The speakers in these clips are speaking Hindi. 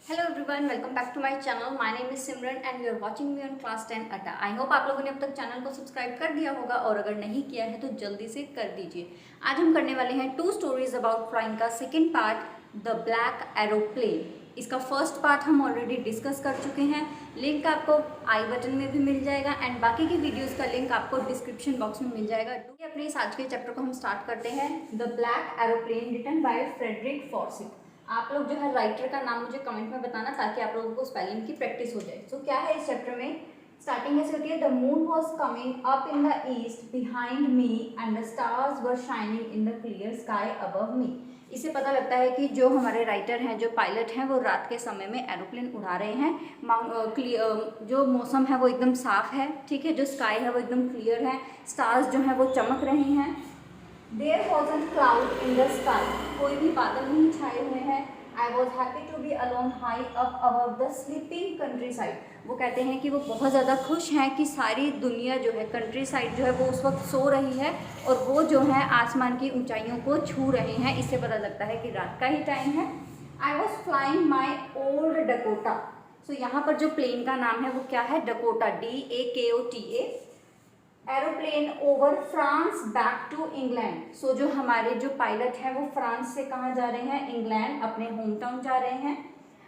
Hello everyone, welcome back to my channel. My name is Simran and you are watching me on class 10 Adda. I hope आप लोगों ने अब तक चैनल को सब्सक्राइब कर दिया होगा और अगर नहीं किया है तो जल्दी से कर दीजिए। आज हम करने वाले हैं 2 स्टोरीज अबाउट फ्लाइंग का second part, the black aeroplane. इसका फर्स्ट पार्ट हम ऑलरेडी डिस्कस कर चुके हैं। लिंक आपको आई बटन में भी मिल जाएगा एंड बाकी की वीडियोस का लिंक आपको डिस्क्रिप्शन बॉक्स में मिल जाएगा। अपने इस आज के चैप्टर को हम स्टार्ट करते हैं। The black aeroplane written by Frederick Forsyth. आप लोग जो है राइटर का नाम मुझे कमेंट में बताना ताकि आप लोगों को स्पेलिंग की प्रैक्टिस हो जाए। सो क्या है इस चैप्टर में, स्टार्टिंग ऐसे होती है, the moon was coming up in the east behind me and the stars were shining in the clear sky above मी। इससे पता लगता है कि जो हमारे राइटर हैं, जो पायलट हैं, वो रात के समय में एरोप्लेन उड़ा रहे हैं। जो मौसम है वो एकदम साफ है, ठीक है, जो स्काई है वो एकदम क्लियर है, स्टार्स जो हैं वो चमक रहे हैं। There wasn't cloud in the sky, कोई भी बादल नहीं छाए हुए हैं। I was happy to be alone high up above the sleeping countryside। वो कहते हैं कि वो बहुत ज़्यादा खुश हैं कि सारी दुनिया जो है, कंट्री साइड जो है वो उस वक्त सो रही है और वो जो है आसमान की ऊंचाइयों को छू रहे हैं। इससे पता लगता है कि रात का ही टाइम है। I was flying my old Dakota। सो यहाँ पर जो प्लेन का नाम है वो क्या है, Dakota, DAKOTA। Aeroplane over France back to England. So जो हमारे जो पायलट हैं वो फ्रांस से कहाँ जा रहे हैं, इंग्लैंड, अपने होम टाउन जा रहे हैं।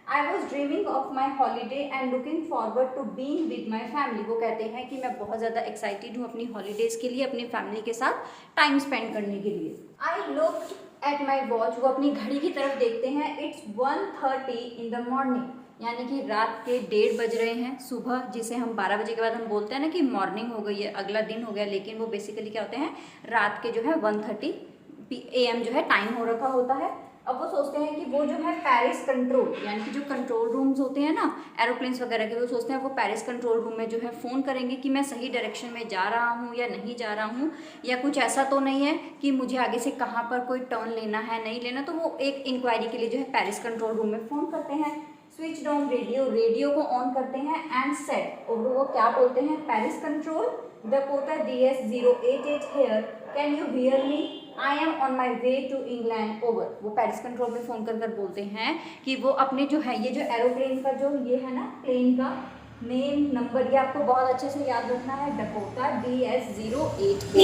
I was dreaming of my holiday and looking forward to being with my family. वो कहते हैं कि मैं बहुत ज़्यादा एक्साइटेड हूँ अपनी हॉलीडेज़ के लिए, अपनी फैमिली के साथ टाइम स्पेंड करने के लिए। I looked at my watch. वो अपनी घड़ी की तरफ देखते हैं। इट्स 1:30 इन द मॉर्निंग, यानी कि रात के 1:30 बज रहे हैं सुबह, जिसे हम 12 बजे के बाद हम बोलते हैं ना कि मॉर्निंग हो गई है, अगला दिन हो गया, लेकिन वो बेसिकली क्या होते हैं, रात के जो है 1:30 AM जो है टाइम हो रखा होता है। अब वो सोचते हैं कि वो जो है पेरिस कंट्रोल, यानी कि जो कंट्रोल रूम्स होते हैं ना एरोप्लेन्स वगैरह के, वो सोचते हैं वो पेरिस कंट्रोल रूम में जो है फ़ोन करेंगे कि मैं सही डायरेक्शन में जा रहा हूँ या नहीं जा रहा हूँ, या कुछ ऐसा तो नहीं है कि मुझे आगे से कहाँ पर कोई टर्न लेना है, नहीं लेना। तो वो एक इंक्वायरी के लिए जो है पेरिस कंट्रोल रूम में फ़ोन करते हैं। स्विच ऑन रेडियो, रेडियो को ऑन करते हैं एंड सेट, और वो क्या बोलते हैं, Paris control, Dakota DS088 here, can you hear me, I am on my way to England, over. वो पेरिस कंट्रोल में फ़ोन कर कर बोलते हैं कि वो अपने जो है, ये जो एरोप्लेन का जो ये है ना, प्लेन का नेम, नंबर, ये आपको बहुत अच्छे से याद रखना है, डकोटा DS088।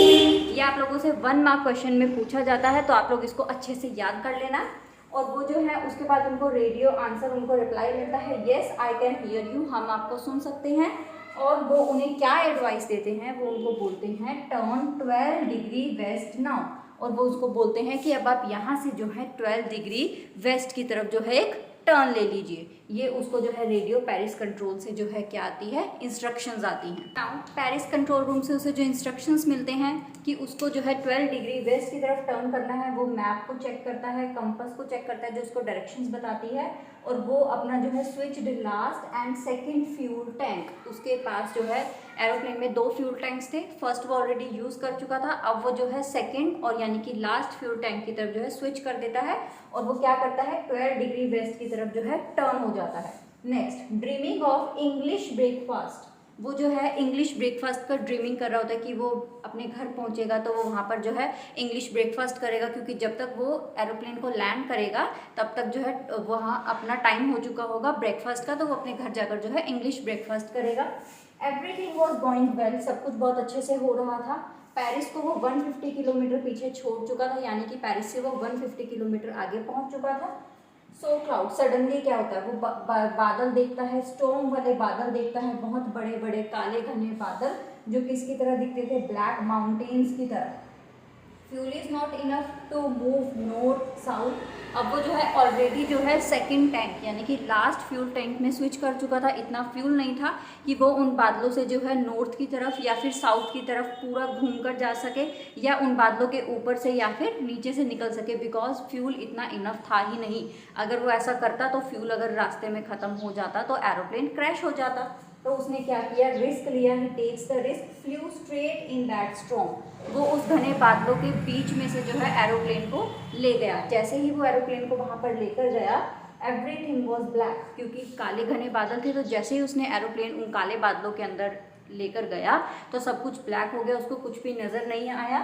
ये आप लोगों से 1 मार्क क्वेश्चन में पूछा जाता है, तो आप लोग इसको अच्छे से याद कर लेना। और वो जो है उसके बाद उनको रेडियो आंसर, उनको रिप्लाई मिलता है, yes I can hear you, हम आपको सुन सकते हैं। और वो उन्हें क्या एडवाइस देते हैं, वो उनको बोलते हैं टर्न 12 डिग्री वेस्ट नाउ, और वो उसको बोलते हैं कि अब आप यहाँ से जो है 12 डिग्री वेस्ट की तरफ जो है एक टर्न ले लीजिए। ये उसको जो है रेडियो पेरिस कंट्रोल से जो है क्या आती है, इंस्ट्रक्शंस आती हैं। नाउ पेरिस कंट्रोल रूम से उसे जो इंस्ट्रक्शंस मिलते हैं कि उसको जो है 12 डिग्री वेस्ट की तरफ टर्न करना है, वो मैप को चेक करता है, कंपास को चेक करता है जो उसको डायरेक्शंस बताती है, और वो अपना जो है switched last and second fuel tank, उसके पास जो है एरोप्लेन में 2 फ्यूल टैंक्स थे, फर्स्ट वो ऑलरेडी यूज़ कर चुका था, अब वो जो है सेकेंड और यानी कि लास्ट फ्यूल टैंक की तरफ जो है स्विच कर देता है, और वो क्या करता है 12 डिग्री वेस्ट की तरफ जो है टर्न हो जाता है। Next, dreaming of English breakfast. वो जो है इंग्लिश ब्रेकफास्ट का ड्रीमिंग कर रहा होता है कि वो अपने घर पहुंचेगा तो वो वहाँ पर जो है इंग्लिश ब्रेकफास्ट करेगा, क्योंकि जब तक वो एरोप्लेन को लैंड करेगा तब तक जो है वहाँ अपना टाइम हो चुका होगा ब्रेकफास्ट का, तो वो अपने घर जाकर जो है इंग्लिश ब्रेकफास्ट करेगा। एवरीथिंग वॉज गोइंग वेल, सब कुछ बहुत अच्छे से हो रहा था। पेरिस को वो 150 किलोमीटर पीछे छोड़ चुका था, यानी कि पेरिस से वो 150 किलोमीटर आगे पहुँच चुका था। सो क्लाउड, सडनली क्या होता है, वो बादल देखता है, स्टॉर्म वाले बादल देखता है, बहुत बड़े बड़े काले घने बादल जो किसकी तरह दिखते थे, ब्लैक माउंटेन्स की तरह। Fuel is not enough to move north south. अब वो जो है ऑलरेडी जो है सेकंड टैंक यानी कि लास्ट फ्यूल टैंक में स्विच कर चुका था, इतना फ्यूल नहीं था कि वो उन बादलों से जो है नॉर्थ की तरफ या फिर साउथ की तरफ पूरा घूम कर जा सके, या उन बादलों के ऊपर से या फिर नीचे से निकल सके, बिकॉज फ्यूल इतना इनफ था ही नहीं। अगर वो ऐसा करता तो फ्यूल अगर रास्ते में ख़त्म हो जाता तो एरोप्लेन क्रैश हो जाता। तो उसने क्या किया, रिस्क लिया, he takes the risk, flew straight in that storm. वो उस घने बादलों के बीच में से जो है एरोप्लेन को ले गया। जैसे ही वो एरोप्लेन को वहाँ पर लेकर गया, एवरीथिंग वॉज ब्लैक, क्योंकि काले घने बादल थे, तो जैसे ही उसने एरोप्लेन उन काले बादलों के अंदर लेकर गया तो सब कुछ ब्लैक हो गया, उसको कुछ भी नज़र नहीं आया।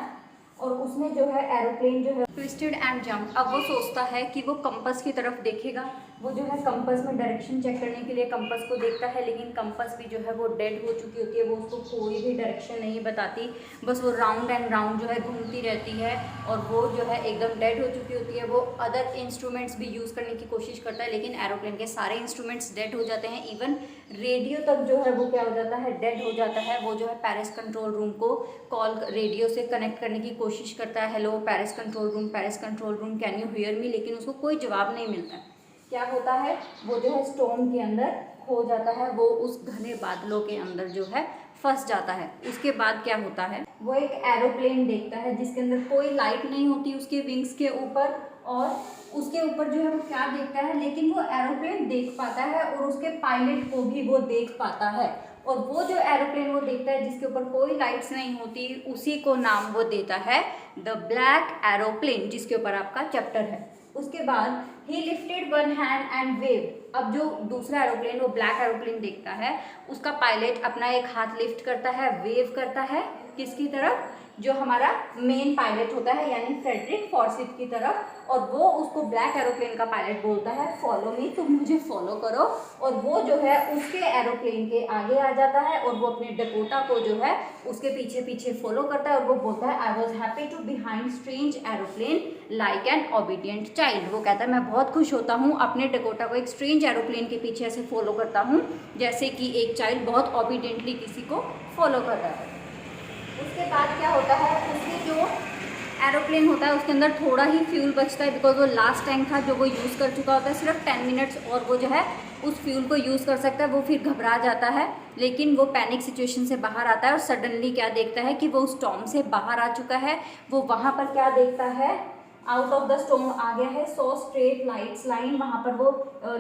और उसने जो है एरोप्लेन जो है ट्विस्टेड एंड जंप। अब वो सोचता है कि वो कंपास की तरफ देखेगा, वो जो है कंपास में डायरेक्शन चेक करने के लिए कंपास को देखता है, लेकिन कंपास भी जो है वो डेड हो चुकी होती है, वो उसको कोई भी डायरेक्शन नहीं बताती, बस वो राउंड एंड राउंड जो है घूमती रहती है और वो जो है एकदम डेड हो चुकी होती है। वो अदर इंस्ट्रूमेंट्स भी यूज़ करने की कोशिश करता है, लेकिन एरोप्लेन के सारे इंस्ट्रूमेंट्स डेड हो जाते हैं, इवन रेडियो तक जो है वो क्या हो जाता है, डेड हो जाता है। वो जो है पेरिस कंट्रोल रूम को कॉल रेडियो से कनेक्ट करने की कोशिश करता है, hello Paris control room can you hear मी, लेकिन उसको कोई जवाब नहीं मिलता है। क्या होता है, वो जो है स्टॉर्म के अंदर खो जाता है, वो उस घने बादलों के अंदर जो है फंस जाता है। उसके बाद क्या होता है, वो एक एरोप्लेन देखता है जिसके अंदर कोई लाइट नहीं होती उसके विंग्स के ऊपर, और उसके ऊपर जो है वो क्या देखता है, लेकिन वो एरोप्लेन देख पाता है और उसके पायलट को भी वो देख पाता है। और वो जो एरोप्लेन वो देखता है जिसके ऊपर कोई लाइट्स नहीं होती, उसी को नाम वो देता है द ब्लैक एरोप्लेन, जिसके ऊपर आपका चैप्टर है। उसके बाद ही lifted one hand and wave. अब जो दूसरा एरोप्लेन वो ब्लैक एरोप्लेन देखता है, उसका पायलट अपना एक हाथ लिफ्ट करता है, वेव करता है किसकी तरफ, जो हमारा मेन पायलट होता है यानी फ्रेडरिक फॉर्सिथ की तरफ, और वो उसको ब्लैक एरोप्लेन का पायलट बोलता है फॉलो मी, तुम मुझे फॉलो करो। और वो जो है उसके एरोप्लेन के आगे आ जाता है और वो अपने डकोटा को जो है उसके पीछे पीछे फॉलो करता है और वो बोलता है I was happy to behind strange aeroplane like an obedient child. वो कहता है मैं बहुत खुश होता हूँ अपने डकोटा को एक स्ट्रेंज एरोप्लेन के पीछे से फॉलो करता हूँ, जैसे कि एक चाइल्ड बहुत ओबीडियंटली किसी को फॉलो कर रहा है। उसके बाद क्या होता है, उसके जो एरोप्लेन होता है उसके अंदर थोड़ा ही फ्यूल बचता है, बिकॉज वो लास्ट टैंक था जो वो यूज़ कर चुका होता है, सिर्फ 10 मिनट्स और वो जो है उस फ्यूल को यूज़ कर सकता है। वो फिर घबरा जाता है, लेकिन वो पैनिक सिचुएशन से बाहर आता है और सडनली क्या देखता है कि वो स्टॉर्म से बाहर आ चुका है। वो वहाँ पर क्या देखता है, आउट ऑफ द स्टॉर्म आ गया है, सो स्ट्रेट लाइट्स लाइन, वहाँ पर वो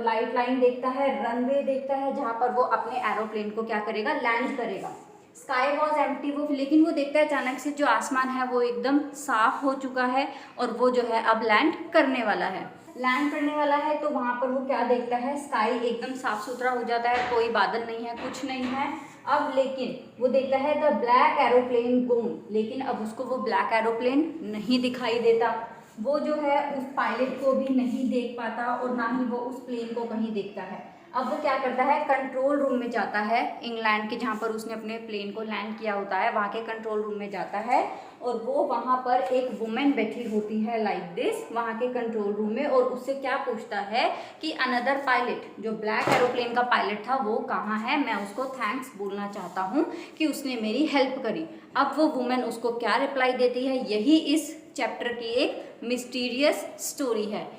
लाइट लाइन देखता है, रनवे देखता है जहाँ पर वो अपने एरोप्लेन को क्या करेगा, लैंड करेगा। स्काई वॉज एम्प्टी, वो लेकिन वो देखता है अचानक से जो आसमान है वो एकदम साफ हो चुका है और वो जो है अब लैंड करने वाला है। लैंड करने वाला है तो वहाँ पर वो क्या देखता है, स्काई एकदम साफ सुथरा हो जाता है, कोई बादल नहीं है, कुछ नहीं है। अब लेकिन वो देखता है द ब्लैक एरोप्लेन गोन, लेकिन अब उसको वो ब्लैक एरोप्लेन नहीं दिखाई देता। वो जो है उस पायलट को भी नहीं देख पाता और ना ही वो उस प्लेन को कहीं देखता है। अब वो क्या करता है, कंट्रोल रूम में जाता है, इंग्लैंड के जहाँ पर उसने अपने प्लेन को लैंड किया होता है वहाँ के कंट्रोल रूम में जाता है और वो वहाँ पर एक वुमेन बैठी होती है लाइक दिस वहाँ के कंट्रोल रूम में, और उससे क्या पूछता है कि अनदर पायलट, जो ब्लैक एरोप्लेन का पायलट था वो कहाँ है, मैं उसको थैंक्स बोलना चाहता हूँ कि उसने मेरी हेल्प करी। अब वो वुमेन उसको क्या रिप्लाई देती है, यही इस चैप्टर की एक मिस्टीरियस स्टोरी है।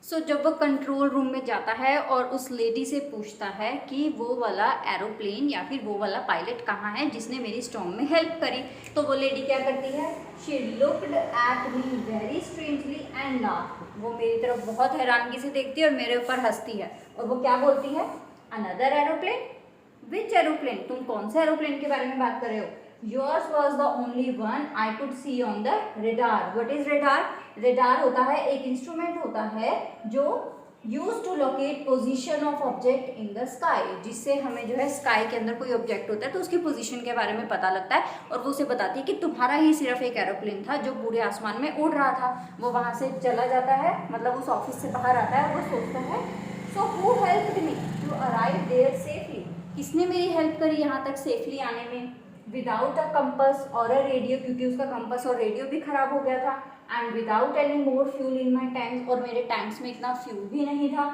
सो जब वो कंट्रोल रूम में जाता है और उस लेडी से पूछता है कि वो वाला एरोप्लेन या फिर वो वाला पायलट कहाँ है जिसने मेरी स्टॉर्म में हेल्प करी, तो वो लेडी क्या करती है, she looked at me very strangely and laughed. वो मेरी तरफ बहुत हैरानगी से देखती है और मेरे ऊपर हंसती है और वो क्या बोलती है, अनदर एरोप्लेन, विच एरोप्लेन, तुम कौन से एरोप्लेन के बारे में बात कर रहे हो, yours was the only one I could see on the radar। what is radar? radar होता है एक इंस्ट्रूमेंट होता है जो used to locate position of object in the sky, जिससे हमें जो है स्काई के अंदर कोई ऑब्जेक्ट होता है तो उसकी पोजीशन के बारे में पता लगता है और वो उसे बताती है कि तुम्हारा ही सिर्फ एक एरोप्लेन था जो पूरे आसमान में उड़ रहा था। वो वहाँ से चला जाता है, मतलब उस ऑफिस से बाहर आता है और वो सोचता है so who helped me to arrive there safely, किसने मेरी हेल्प करी यहाँ तक सेफली आने में, विदाउट अ कंपस और अ रेडियो, क्योंकि उसका कंपस और रेडियो भी खराब हो गया था, and without any more fuel in my tanks, और मेरे टैंक्स में इतना फ्यूल भी नहीं था।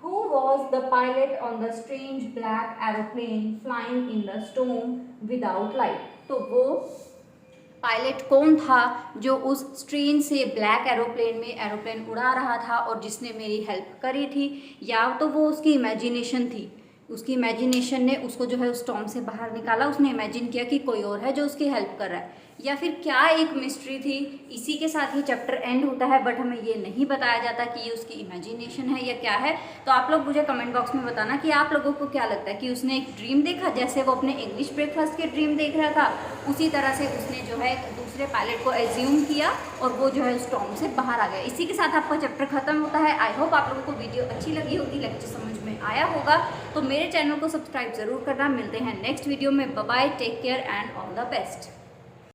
Who was the pilot on the strange black aeroplane flying in the storm without light, तो वो पायलट कौन था जो उस स्ट्रेन से ब्लैक एरोप्लेन में एरोप्लेन उड़ा रहा था और जिसने मेरी हेल्प करी थी, या तो वो उसकी इमेजिनेशन थी, उसकी इमेजिनेशन ने उसको जो है उस स्टॉर्म से बाहर निकाला, उसने इमेजिन किया कि कोई और है जो उसकी हेल्प कर रहा है, या फिर क्या एक मिस्ट्री थी। इसी के साथ ही चैप्टर एंड होता है, बट हमें ये नहीं बताया जाता कि ये उसकी इमेजिनेशन है या क्या है। तो आप लोग मुझे कमेंट बॉक्स में बताना कि आप लोगों को क्या लगता है कि उसने एक ड्रीम देखा, जैसे वो अपने इंग्लिश ब्रेकफास्ट के ड्रीम देख रहा था उसी तरह से उसने जो है दूसरे पायलट को एज्यूम किया और वो जो है स्टॉर्म से बाहर आ गया। इसी के साथ आपका चैप्टर खत्म होता है। आई होप आप लोगों को वीडियो अच्छी लगी होगी, लेक्चर समझ में आया होगा, तो मेरे चैनल को सब्सक्राइब ज़रूर करना। मिलते हैं नेक्स्ट वीडियो में। Bye bye, take care and all the best.